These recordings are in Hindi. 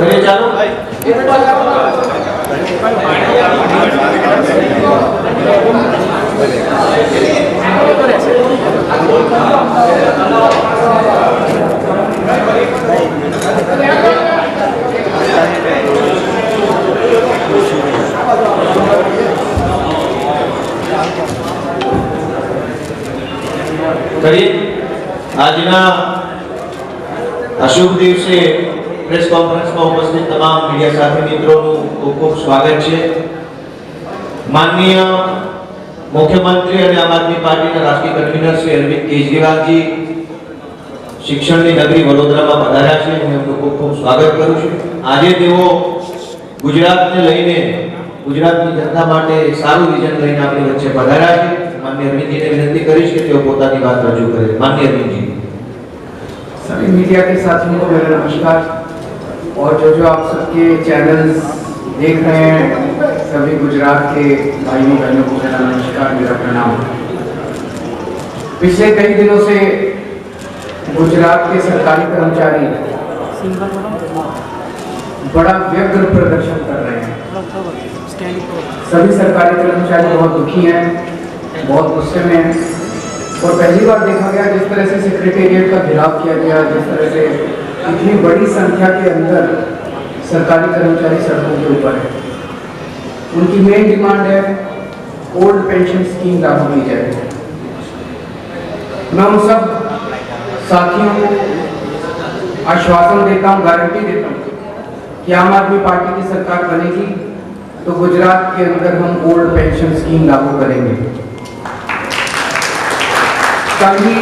करिए चालू। આજના આ શુભ દિવસે પ્રેસ કોન્ફરન્સમાં ઉપસ્થિત તમામ મીડિયા સાથી મિત્રોનું ખૂબ ખૂબ સ્વાગત છે। માનનીય મુખ્યમંત્રી અને આમ આદમી પાર્ટીના રાષ્ટ્રીય કન્વીનર શ્રી અરવિંદ કેજરીવાલજી શિક્ષણની નગરી વડોદરામાં પધાર્યા છે। હું એમનું ખૂબ ખૂબ સ્વાગત કરું છું। આજે તેઓ ગુજરાતને લઈને ગુજરાતની જનતા માટે સારું વિઝન લઈને આપણી વચ્ચે પધાર્યા છે। माननीय अरविंद जी ने विनती करी कि तेओ पोतानी बात रजू करे। माननीय अरविंद जी। सभी मीडिया के साथियों को मेरा नमस्कार और जो आप सबके चैनल्स देख रहे हैं सभी गुजरात के भाइयों बहनों को मेरा नमस्कार, मेरा प्रणाम। पिछले कई दिनों से गुजरात के सरकारी कर्मचारी बड़ा व्यग्र प्रदर्शन कर रहे हैं। सभी सरकारी कर्मचारी बहुत दुखी हैं, बहुत गुस्से में है और पहली बार देखा गया जिस तरह से सेक्रेटेरिएट का घेराव किया गया, जिस तरह से इतनी बड़ी संख्या के अंदर सरकारी कर्मचारी सड़कों के ऊपर है। उनकी मेन डिमांड है ओल्ड पेंशन स्कीम लागू की जाए। मैं उन सब साथियों को आश्वासन देता हूँ, गारंटी देता हूँ कि आम आदमी पार्टी की सरकार बनेगी तो गुजरात के अंदर हम ओल्ड पेंशन स्कीम लागू करेंगे। कल ही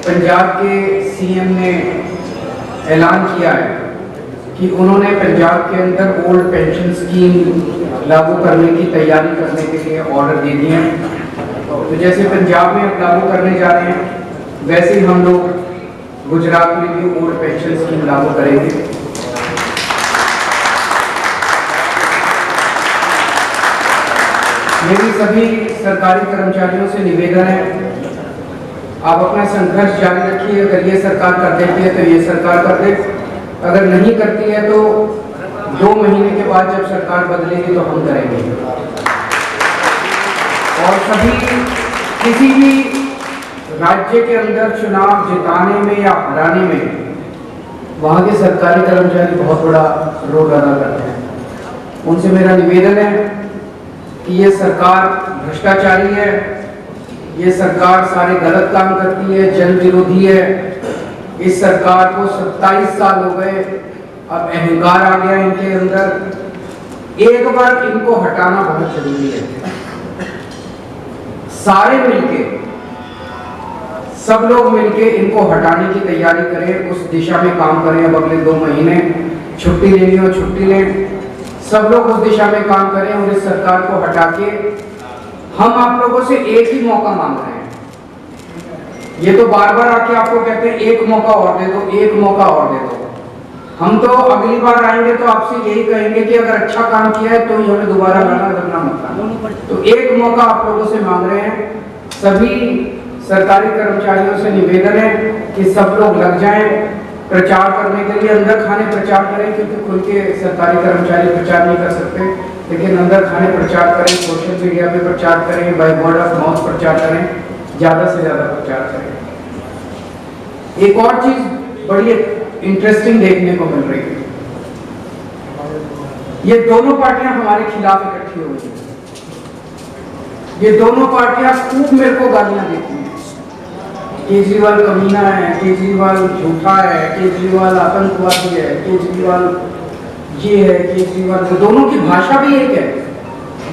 पंजाब के सीएम ने ऐलान किया है कि उन्होंने पंजाब के अंदर ओल्ड पेंशन स्कीम लागू करने की तैयारी करने के लिए ऑर्डर दे दिए हैं। तो जैसे पंजाब में अब लागू करने जा रहे हैं वैसे ही हम लोग गुजरात में भी ओल्ड पेंशन स्कीम लागू करेंगे। मेरी सभी सरकारी कर्मचारियों से निवेदन है, आप अपना संघर्ष जारी रखिए। अगर ये सरकार कर देती है तो ये सरकार कर दे, अगर नहीं करती है तो 2 महीने के बाद जब सरकार बदलेगी तो हम करेंगे। और सभी किसी भी राज्य के अंदर चुनाव जिताने में या हराने में वहाँ के सरकारी कर्मचारी बहुत बड़ा रोल अदा करते हैं। उनसे मेरा निवेदन है कि ये सरकार भ्रष्टाचारी है, ये सरकार सारे गलत काम करती है, जन विरोधी है। इस सरकार को 27 साल हो गए, अब अहंकार आ गया इनके अंदर। एक बार इनको हटाना बहुत जरूरी है। सारे मिलके, सब लोग मिलके इनको हटाने की तैयारी करें, उस दिशा में काम करें। अब अगले 2 महीने छुट्टी लेनी हो छुट्टी लें, सब लोग उस दिशा में काम करें और इस सरकार को हटा के हम आप लोगों से एक ही मौका मांग रहे हैं। ये तो बार बार आके आपको कहते हैं एक मौका और दे दो, एक मौका और दे दो। हम तो अगली बार आएंगे तो आपसे यही कहेंगे कि अगर अच्छा काम किया है तो ही हमें दोबारा लाना, वरना मत लाना। तो एक मौका आप लोगों से मांग रहे हैं। सभी सरकारी कर्मचारियों से निवेदन है कि सब लोग लग जाएं प्रचार करने के लिए। अंदर खाने प्रचार करें, क्योंकि खुल के सरकारी कर्मचारी प्रचार नहीं कर सकते, लेकिन अंदर खाने प्रचार करें, सोशल मीडिया पे प्रचार करें, बाय वर्ड ऑफ माउथ प्रचार करें, ज़्यादा से ज़्यादा प्रचार करें। एक और चीज़ बड़ी इंटरेस्टिंग देखने को मिल रही है, ये दोनों पार्टियां हमारे खिलाफ इकट्ठी हो गई। ये दोनों पार्टियां खूब मेरे को गालियां देती हैं। केजरीवाल कमीना है, केजरीवाल झूठा है, केजरीवाल आतंकवादी है, केजरीवाल ये है, केजरीवाल। दोनों की भाषा भी एक है,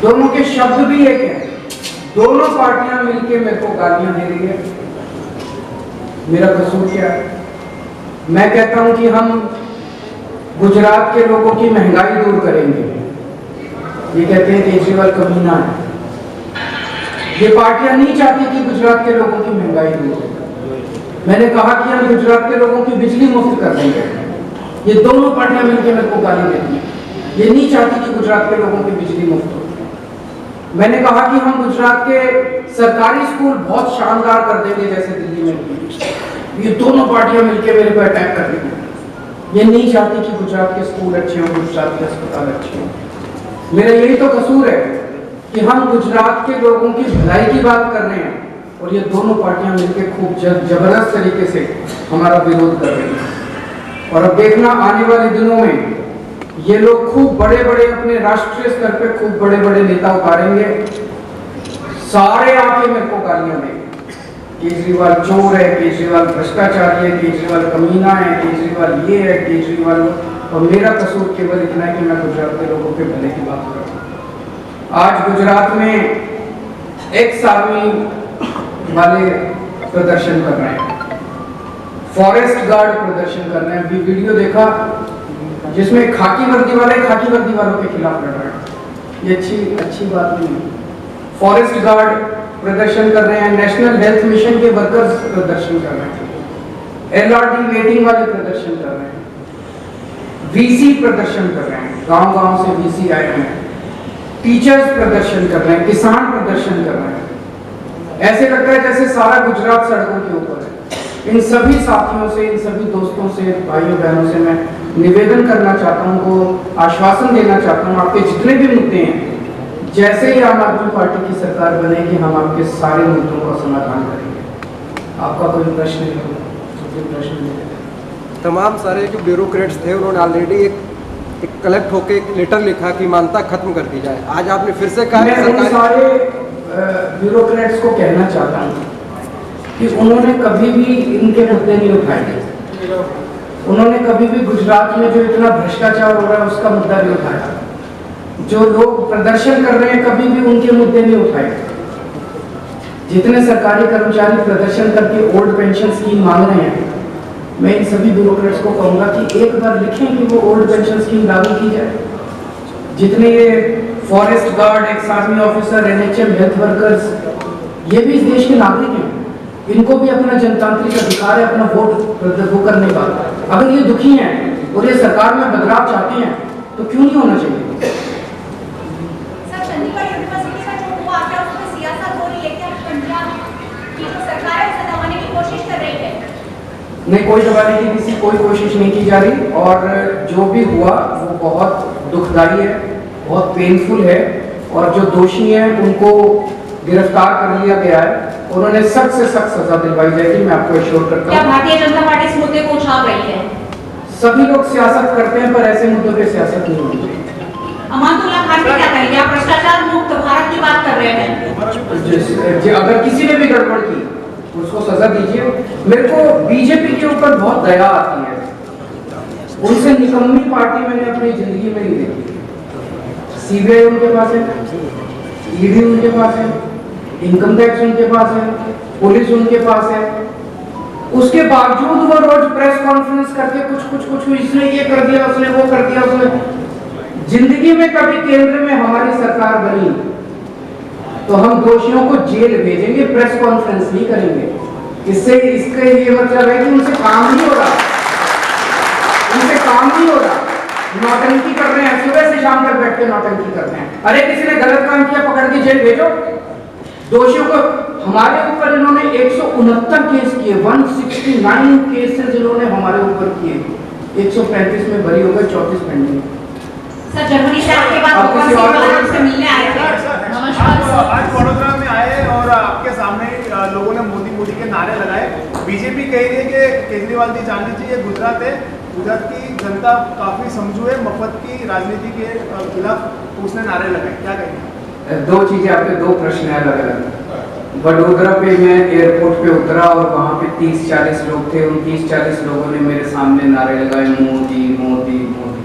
दोनों के शब्द भी एक है। दोनों पार्टियां मिलके मेरे को गालियां दे रही है। मेरा कसूर क्या है? मैं कहता हूं कि हम गुजरात के लोगों की महंगाई दूर करेंगे। ये कहते हैं केजरीवाल कमीना है। ये पार्टियां नहीं चाहती कि गुजरात के लोगों की महंगाई दूर हो। मैंने कहा कि हम गुजरात के लोगों की बिजली मुफ्त कर देंगे। ये दोनों पार्टियां मिलकर मेरे को गाली देती हैं। ये नहीं चाहती कि गुजरात के लोगों की बिजली मुफ्त हो। मैंने कहा कि हम गुजरात के सरकारी स्कूल बहुत शानदार कर देंगे जैसे दिल्ली में। ये दोनों पार्टियां मिलकर मेरे को अटैक कर रही हैं। ये नहीं चाहती कि गुजरात के स्कूल अच्छे हों, गुजरात के अस्पताल अच्छे हों। मेरा यही तो कसूर है कि हम गुजरात के लोगों की भलाई की बात कर रहे हैं और ये दोनों पार्टियां मिलकर खूब जबरदस्त तरीके से हमारा विरोध कर रही हैं। और अब देखना आने वाले दिनों में ये लोग खूब बड़े बड़े अपने राष्ट्रीय स्तर पे खूब बड़े बड़े नेता उतारेंगे, सारे आके मेरे को गालियां देंगे। केजरीवाल चोर है, केजरीवाल भ्रष्टाचारी है, केजरीवाल कमीना है, केजरीवाल ये है, केजरीवाल। और मेरा कसूर केवल इतना है कि मैं गुजरात के लोगों के भले की बात कर रहा हूँ। आज गुजरात में एक्स आर्मी वाले प्रदर्शन कर रहे हैं, फॉरेस्ट गार्ड प्रदर्शन कर रहे हैं। अभी वीडियो देखा जिसमें खाकी वर्दी वालों के खिलाफ लड़ रहे हैं। ये अच्छी बात नहीं है। फॉरेस्ट गार्ड प्रदर्शन कर रहे हैं, नेशनल हेल्थ मिशन के वर्कर्स प्रदर्शन कर रहे हैं, LRT वेटिंग वाले प्रदर्शन कर रहे हैं, VC प्रदर्शन कर रहे हैं, गांव-गांव से VC आए हैं, टीचर्स प्रदर्शन कर रहे हैं, किसान प्रदर्शन कर रहे हैं। ऐसे लगता है जैसे सारा गुजरात सड़कों के ऊपर है। इन सभी साथियों से, इन सभी दोस्तों से, भाइयों बहनों से मैं निवेदन करना चाहता हूं, उनको आश्वासन देना चाहता हूं, आपके जितने भी मुद्दे हैं, जैसे ही आम आदमी पार्टी की सरकार बनेगी हम आपके सारे मुद्दों का समाधान करेंगे। आपका कोई प्रश्न नहीं तमाम सारे जो ब्यूरोक्रेट्स थे उन्होंने ऑलरेडी एक कलेक्ट होकर एक लेटर लिखा कि मानता खत्म कर दी जाए। आज आपने फिर से कहा मैं उन सारे ब्यूरोक्रेट्स को कहना चाहता हूँ कि उन्होंने कभी भी इनके मुद्दे नहीं उठाए। उन्होंने कभी भी गुजरात में जो इतना भ्रष्टाचार हो रहा है उसका मुद्दा नहीं उठाया। जो लोग प्रदर्शन कर रहे हैं कभी भी उनके मुद्दे नहीं उठाए। जितने सरकारी कर्मचारी प्रदर्शन करके ओल्ड पेंशन स्कीम मांग रहे हैं, मैं इन सभी ब्यूरोक्रेट्स को कहूंगा कि एक बार लिखें कि वो ओल्ड पेंशन स्कीम लागू की जाए। जितने ये forest guard, ex army officer, NHM health workers, ये भी इस देश के नागरिक हैं, इनको भी अपना जनतांत्रिक अधिकार है अपना वोट वो करने का। अगर ये दुखी हैं और ये सरकार में बदलाव चाहते हैं तो क्यों नहीं होना चाहिए? नहीं, कोई दबाने की किसी कोई कोशिश नहीं की जा रही और जो भी हुआ वो बहुत दुखदाई है, बहुत पेनफुल है और जो दोषी हैं उनको गिरफ्तार कर लिया गया है। उन्होंने सख्त से सख्त सजा दिलवाई जाएगी, मैं आपको एश्योर करता हूं। क्या भारतीय जनता पार्टी इस मुद्दे को उछाल रही है? सभी लोग सियासत करते हैं पर ऐसे मुद्दों पे सियासत नहीं होनी चाहिए। अमानुल्लाह खान ने क्या कहेंगे? आप भ्रष्टाचार मुक्त भारत की बात कर रहे हैं। अगर किसी ने भी गड़बड़ की उसको सजा दीजिए। मेरे को बीजेपी के ऊपर बहुत दया आती है। उनसे निकम्मी पार्टी मैंने अपनी जिंदगी में नहीं देखी। CBI उनके पास है, ED उनके पास है, इनकम टैक्स उनके पास है, पुलिस उनके पास है। उसके बावजूद वो रोज प्रेस कॉन्फ्रेंस करके कुछ इसने ये कर दिया, उसने वो कर दिया, उसने। जिंदगी में कभी केंद्र में हमारी सरकार बनी तो हम दोषियों को जेल भेजेंगे, प्रेस कॉन्फ्रेंस नहीं करेंगे। इसका ये मतलब है कि उनसे काम नहीं हो रहा, नौटंकी कर रहे हैं, सुबह से शाम तक बैठ के नौटंकी कर रहे हैं। अरे किसी ने गलत काम किया, पकड़ के जेल भेजो दोषियों को। हमारे ऊपर इन्होंने 169 केस किए, 169 केसेस इन्होंने हमारे ऊपर किए। 135 में भरी हो गए, 34 पेंडिंग। सर, जर्मनी से आपके बाद से मिलने आए थे। आज वडोदरा में आए और आपके सामने लोगों ने मोदी के नारे लगाए। बीजेपी कह रही है कि केजरीवाल जी जाननी चाहिए गुजरात है, गुजरात की जनता काफी समझू है, मफत की राजनीति के खिलाफ उसने नारे लगाए। क्या कहेंगे? दो चीजें, आपके दो प्रश्न है अलग अलग। वडोदरा पे मैं एयरपोर्ट पे उतरा और वहाँ पे 30-40 लोग थे। उन 30-40 लोगों ने मेरे सामने नारे लगाए, मोदी मोदी मोदी।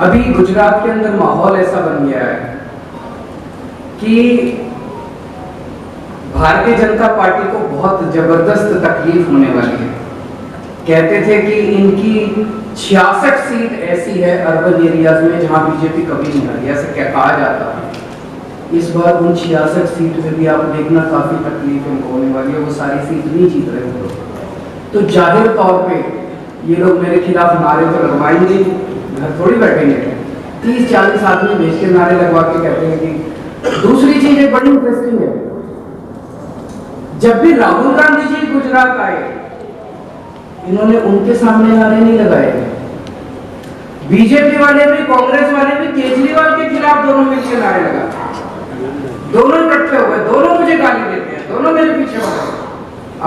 अभी गुजरात के अंदर माहौल ऐसा बन गया है कि भारतीय जनता पार्टी को बहुत जबरदस्त तकलीफ होने वाली है। कहते थे कि इनकी 66 सीट ऐसी है अर्बन एरियाज में जहां बीजेपी कभी नहीं हारी, ऐसा क्या कहा जाता है। इस बार उन 66 सीट में भी आप देखना काफी तकलीफ इनको होने वाली है, वो सारी सीट नहीं जीत रहे हैं लोग। तो जाहिर तौर पे ये लोग मेरे खिलाफ नारे तो लगवाएंगे, घर थोड़ी बैठेंगे। 30-40 आदमी भेज के नारे लगवा के कहते हैं कि। दूसरी चीज एक बड़ी इंटरेस्टिंग है, जब भी राहुल गांधी जी गुजरात आए इन्होंने उनके सामने नारे नहीं लगाए। बीजेपी वाले भी कांग्रेस वाले भी केजरीवाल के खिलाफ दोनों मिलकर नारे लगाते, दोनों इकट्ठे हुए, दोनों मुझे गाली देते हैं, दोनों मेरे पीछे पड़े।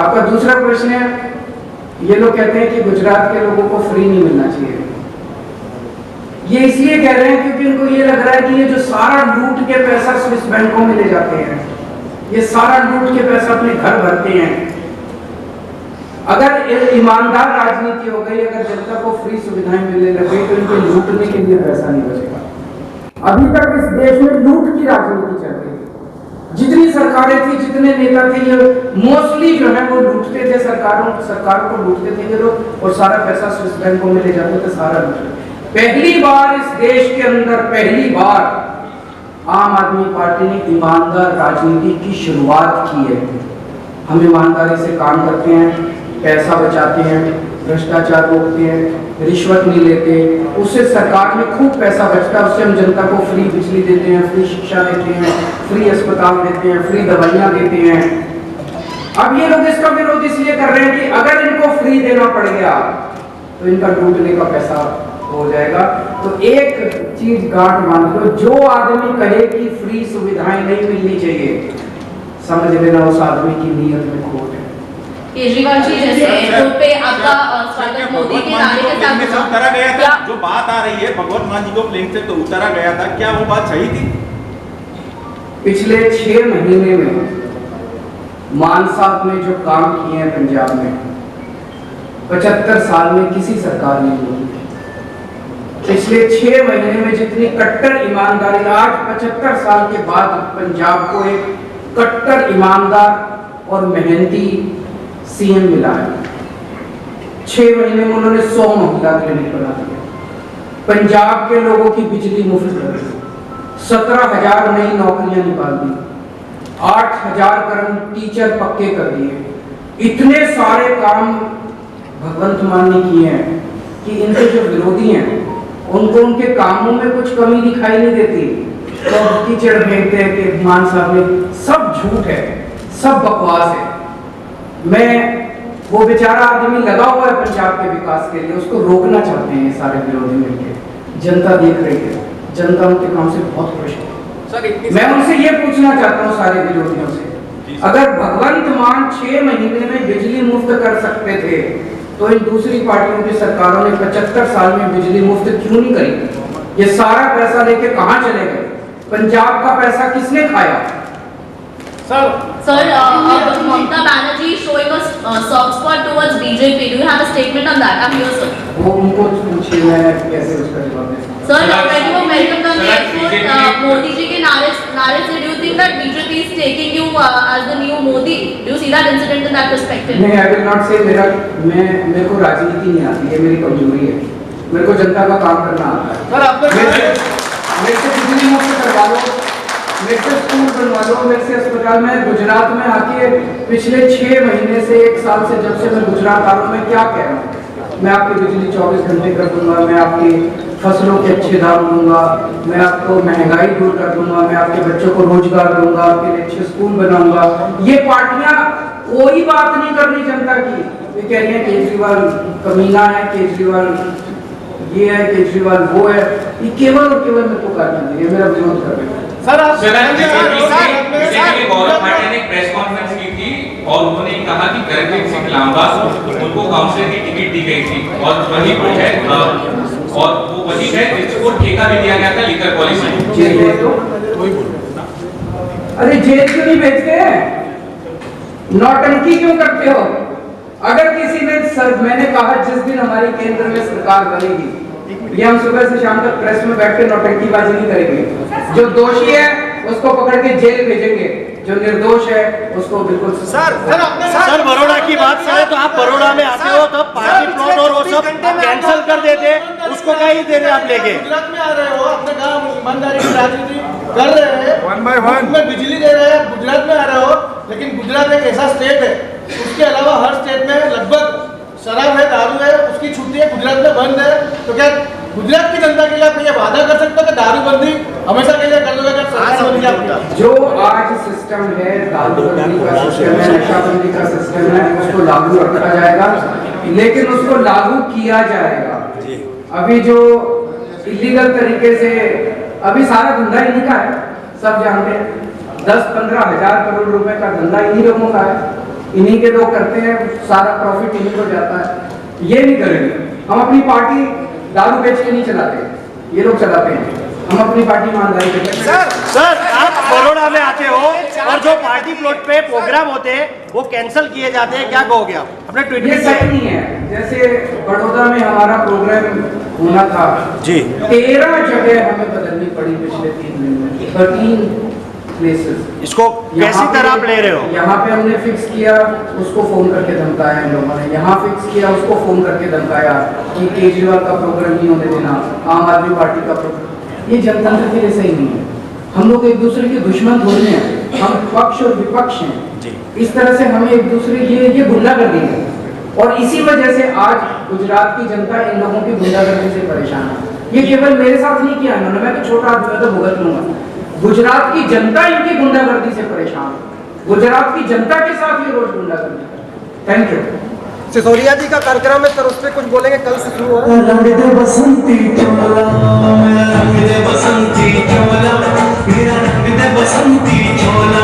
आपका दूसरा प्रश्न है, ये लोग कहते हैं कि गुजरात के लोगों को फ्री नहीं मिलना चाहिए। ये इसलिए कह रहे हैं क्योंकि उनको ये लग रहा है कि ये जो सारा लूट के पैसा स्विस बैंकों में ले जाते हैं, ये सारा लूट के पैसा अपने घर भरते हैं। अगर ईमानदार राजनीति हो गई, अगर जनता को फ्री सुविधाएं मिलने लगे तो इनको लूटने के लिए पैसा नहीं बचेगा। अभी तक इस देश में लूट की राजनीति चल रही थी। जितनी सरकारें थी, जितने नेता थे, ये मोस्टली जो है वो लूटते थे, सरकार को लूटते थे ये लोग, और सारा पैसा स्विस बैंकों में ले जाते थे, सारा लूटते। पहली बार इस देश के अंदर, पहली बार आम आदमी पार्टी ने ईमानदार राजनीति की शुरुआत की है। हम ईमानदारी से काम करते हैं, पैसा बचाते हैं, भ्रष्टाचार रोकते हैं, रिश्वत नहीं लेते, उससे सरकार में खूब पैसा बचता है, उससे हम जनता को फ्री बिजली देते हैं, फ्री शिक्षा देते हैं, फ्री अस्पताल देते हैं, फ्री दवाइयाँ देते हैं। अब ये लोग इसका विरोध इसलिए कर रहे हैं कि अगर इनको फ्री देना पड़ गया तो इनका लूटने का पैसा हो जाएगा। तो एक चीज गांठ बांध लो, जो आदमी कहे कि फ्री सुविधाएं नहीं मिलनी चाहिए, समझ लेना उस आदमी की नीयत में खोट है। केजरीवाल जी, जैसे एयरपोर्ट पे आपका स्वागत मोदी के नारे के साथ से उतारा गया था, जो बात आ रही है भगवत मान जी को प्लेन से तो उतारा गया था, क्या वो बात सही थी? पिछले 6 महीने में मान साहब ने जो काम किए हैं पंजाब में, 75 साल में किसी सरकार ने नहीं किया। पिछले 6 महीने में जितनी कट्टर ईमानदारी, आज 75 साल के बाद पंजाब को एक कट्टर ईमानदार और मेहनती सीएम मिला है। 6 महीने में उन्होंने 100 महिला क्लिनिक बना दिए, पंजाब के लोगों की बिजली मुफ्त कर दी, 17,000 नई नौकरियां निकाल दी, 8,000 कर्म टीचर पक्के कर दिए। इतने सारे काम भगवंत मान ने किए हैं कि इनके जो विरोधी हैं उनको उनके कामों में कुछ कमी दिखाई नहीं देती, तो कीचड़ फेंकते हैं कि मान साहब ने, सब झूठ है, सब बकवास है। मैं वो बेचारा आदमी लगा हुआ है पंजाब के विकास के लिए, उसको रोकना चाहते हैं ये सारे विरोधी मिलकर। जनता देख रही है, जनता उनके काम से बहुत खुश है। मैं उनसे ये पूछना चाहता हूँ सारे विरोधियों से, अगर भगवंत मान 6 महीने में बिजली मुफ्त कर सकते थे तो इन दूसरी पार्टियों की सरकारों ने 75 साल में बिजली मुफ्त क्यों नहीं करी? ये सारा पैसा लेके कहां चले गए? पंजाब का पैसा किसने खाया? Sir, Mamata Banerjee is showing a soft spot towards BJP. Do you have a statement on that? I'm here, sir. वो उनको पूछिए, मैं कैसे उसका जवाब दे सकता हूं? Sir, when you welcomed on the airport, Modi ji के नारे से, do you think that BJP is taking you as the new Modi? Do you see that incident in that perspective? नहीं, I will not say मेरे को राजनीति नहीं आती है, मेरी कमजोरी है। मेरे को जनता का काम करना आता है। सर, आपने मेरे से बिजली मुफ्त करवा लो, मेरे से स्कूल बनवा लो, मेरे से अस्पताल में गुजरात में आके पिछले 6 महीने से 1 साल से जब से मैं गुजरात आ रहा हूँ, मैं क्या कह रहा हूँ? मैं आपकी बिजली 24 घंटे कर दूंगा, मैं आपकी फसलों के अच्छे दाम दूंगा, मैं आपको महंगाई दूर कर दूंगा, मैं आपके बच्चों को रोजगार दूंगा, आपके लिए अच्छे स्कूल बनाऊंगा। ये पार्टियां कोई बात नहीं कर रही जनता की। ये कह रही है केजरीवाल कमीना है, केजरीवाल ये है, केजरीवाल वो है। ये केवल और केवल मेरे को गालियां दे रही है, मेरा विरोध कर रहे हैं। सर, आप बीजेपी के गौरव पाटिल ने प्रेस कॉन्फ्रेंस की थी और उन्होंने कहा कि करमजीत सिंह लांबा उनको काउंसिलर की टिकट दी गई थी और वही वो है, और वो वही है जिसको ठेका भी दिया गया था लीकर पॉलिसी। अरे जेल क्यों नहीं भेजते हैं? नौटंकी क्यों करते हो? अगर किसी ने मैंने कहा जिस दिन हमारी केंद्र में सरकार बनेगी, ये हम सुबह से शाम तक प्रेस में बैठ के नौटंकीबाजी नहीं करेंगे। जो दोषी है उसको पकड़ के जेल भेजेंगे, जो निर्दोष है उसको बिल्कुल। सर बड़ौदा की बात करें तो आप बड़ौदा में आते हो तो पार्टी प्लॉट और वो सब कैंसिल कर देते, उसको क्या ही दे रहे आप लेके? गुजरात में आ रहे हो, अपने गांव ईमानदारी की राजनीति कर रहे हैं, 1 by 1 में बिजली दे रहे हैं, गुजरात में आ रहे हो, लेकिन गुजरात एक ऐसा स्टेट है, उसके अलावा हर स्टेट में लगभग शराब है, दारू है, उसकी छुट्टी है, गुजरात में बंद है। तो क्या गुजरात की जनता के लिए आप ये वादा कर सकते हो कि दारूबंदी हमेशा के लिए कर दोगे अगर सरकार बनेगी आपकी? जो आज सिस्टम है, दारूबंदी का सिस्टम है, नशाबंदी का सिस्टम है, उसको लागू रखा जाएगा। लेकिन उसको लागू किया जाएगा। अभी जो इलीगल तरीके से अभी सारा धंधा इन्हीं का है, सब जानते हैं। 10-15 हजार करोड़ रुपए का धंधा इन्हीं लोगों का है, इन्हीं के लोग करते हैं, सारा प्रॉफिट इन्हीं को जाता है। ये नहीं करेंगे हम। अपनी पार्टी दारू बेच के नहीं चलाते, ये लोग चलाते हैं। हम अपनी पार्टी ईमानदारी करते हैं। सर आप बड़ौदा में आते हो और जो पार्टी प्लॉट पे प्रोग्राम होते हैं वो कैंसिल किए जाते हैं, क्या कहोगे आप? अपने ट्वीट ये में सही नहीं है। जैसे बड़ौदा में हमारा प्रोग्राम होना था जी, 13 जगह हमें बदलनी पड़ी पिछले 3 दिन में, 13 प्लेसेस। इसको कैसी तरह आप ले रहे हो? यहाँ पे हमने फिक्स किया, उसको फोन करके धमकाया इन लोगों ने। यहाँ फिक्स किया, उसको फोन करके धमकाया कि केजरीवाल का प्रोग्राम नहीं होने देना, आम आदमी पार्टी का प्रोग्राम। ये जनतंत्र के लिए सही नहीं है। हम लोग एक दूसरे के दुश्मन थोड़े हैं, हम पक्ष और विपक्ष हैं। इस तरह से हमें एक दूसरे ये गुंडागर्दी है, और इसी वजह से आज गुजरात की जनता इन लोगों की गुंडागर्दी से परेशान है। ये केवल मेरे साथ नहीं किया इन्होंने, मैं तो छोटा आदमी, मैं तो भुगत लूंगा। गुजरात की जनता इनकी गुंडागर्दी से परेशान है। गुजरात की जनता के साथ ये रोज गुंडागर्दी है। Thank you. सिसोदिया जी का कार्यक्रम है सर, उस पर कुछ बोलेंगे? कल से शुरू हो रहा है। रंग दे बसंती चोला, रंग दे बसंती चोला, मेरा रंग दे बसंती चोला।